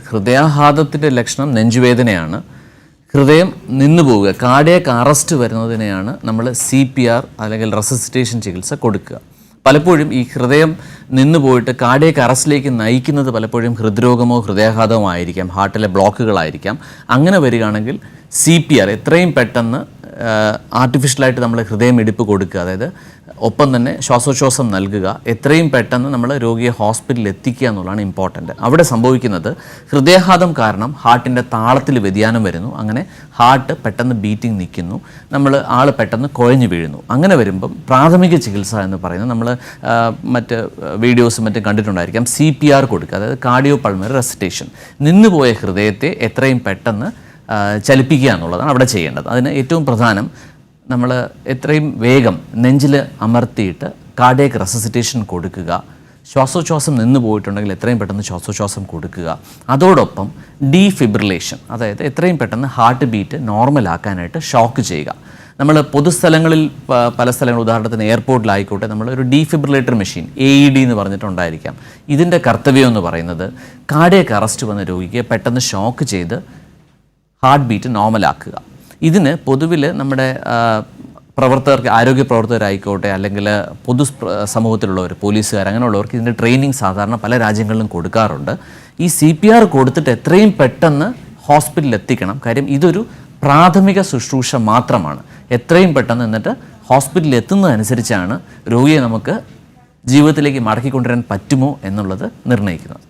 ഹൃദയാഘാതത്തിൻ്റെ ലക്ഷണം നെഞ്ചുവേദനയാണ്. ഹൃദയം നിന്നുപോവുക, cardiac arrest വരുന്നതിനെയാണ് നമ്മൾ CPR അല്ലെങ്കിൽ റെസസിറ്റേഷൻ ചികിത്സ കൊടുക്കുക. പലപ്പോഴും ഈ ഹൃദയം നിന്നുപോയിട്ട് കാർഡിയാക് അറസ്റ്റിലേക്ക് നയിക്കുന്നത് പലപ്പോഴും ഹൃദ്രോഗമോ ഹൃദയാഘാതമോ ആയിരിക്കാം, ഹാർട്ടിലെ ബ്ലോക്കുകളായിരിക്കാം. അങ്ങനെ വരികയാണെങ്കിൽ CPR എത്രയും പെട്ടെന്ന് ആർട്ടിഫിഷ്യലായിട്ട് നമ്മൾ ഹൃദയമിടിപ്പ് കൊടുക്കുക, അതായത് ഒപ്പം തന്നെ ശ്വാസോച്ഛ്വാസം നൽകുക, എത്രയും പെട്ടെന്ന് നമ്മൾ രോഗിയെ ഹോസ്പിറ്റലിൽ എത്തിക്കുക എന്നുള്ളതാണ് ഇമ്പോർട്ടൻ്റ്. അവിടെ സംഭവിക്കുന്നത് ഹൃദയാഘാതം കാരണം ഹാർട്ടിൻ്റെ താളത്തിൽ വ്യതിയാനം വരുന്നു. അങ്ങനെ ഹാർട്ട് പെട്ടെന്ന് ബീറ്റിംഗ് നിൽക്കുന്നു, ആൾ പെട്ടെന്ന് കുഴഞ്ഞു വീഴുന്നു. അങ്ങനെ വരുമ്പം പ്രാഥമിക ചികിത്സ എന്ന് പറയുന്നത് നമ്മൾ മറ്റ് വീഡിയോസും മറ്റും കണ്ടിട്ടുണ്ടായിരിക്കാം, CPR കൊടുക്കുക, അതായത് കാർഡിയോ പൾമണറി റെസിറ്റേഷൻ. നിന്നുപോയ ഹൃദയത്തെ എത്രയും പെട്ടെന്ന് ചലിപ്പിക്കുക എന്നുള്ളതാണ് അവിടെ ചെയ്യേണ്ടത്. അതിന് ഏറ്റവും പ്രധാനം നമ്മൾ എത്രയും വേഗം നെഞ്ചിൽ അമർത്തിയിട്ട് കാർഡിയാക് റെസസിറ്റേഷൻ കൊടുക്കുക. ശ്വാസോച്ഛ്വാസം നിന്ന് പോയിട്ടുണ്ടെങ്കിൽ എത്രയും പെട്ടെന്ന് ശ്വാസോച്ഛ്വാസം കൊടുക്കുക. അതോടൊപ്പം ഡീഫിബ്രിലേഷൻ, അതായത് എത്രയും പെട്ടെന്ന് ഹാർട്ട് ബീറ്റ് നോർമലാക്കാനായിട്ട് ഷോക്ക് ചെയ്യുക. നമ്മൾ പൊതുസ്ഥലങ്ങളിൽ പല സ്ഥലങ്ങൾ, ഉദാഹരണത്തിന് എയർപോർട്ടിലായിക്കോട്ടെ, നമ്മൾ ഒരു ഡീഫിബ്രിലേറ്റർ മെഷീൻ AED എന്ന് പറഞ്ഞിട്ടുണ്ടായിരിക്കാം. ഇതിൻ്റെ കർത്തവ്യം എന്ന് പറയുന്നത് കാർഡിയാക് അറസ്റ്റ് വന്ന രോഗിക്ക് പെട്ടെന്ന് ഷോക്ക് ചെയ്ത് ഹാർട്ട് ബീറ്റ് നോർമലാക്കുക. ഇതിന് പൊതുവിൽ നമ്മുടെ പ്രവർത്തകർക്ക്, ആരോഗ്യ പ്രവർത്തകരായിക്കോട്ടെ അല്ലെങ്കിൽ പൊതു സമൂഹത്തിലുള്ളവർ, പോലീസുകാർ, അങ്ങനെയുള്ളവർക്ക് ഇതിൻ്റെ ട്രെയിനിങ് സാധാരണ പല രാജ്യങ്ങളിലും കൊടുക്കാറുണ്ട്. ഈ CPR കൊടുത്തിട്ട് എത്രയും പെട്ടെന്ന് ഹോസ്പിറ്റലിൽ എത്തിക്കണം. കാര്യം ഇതൊരു പ്രാഥമിക ശുശ്രൂഷ മാത്രമാണ്. എത്രയും പെട്ടെന്ന് എന്നിട്ട് ഹോസ്പിറ്റലിൽ എത്തുന്നതനുസരിച്ചാണ് രോഗിയെ നമുക്ക് ജീവിതത്തിലേക്ക് മടക്കിക്കൊണ്ടുവരാൻ പറ്റുമോ എന്നുള്ളത് നിർണ്ണയിക്കുന്നത്.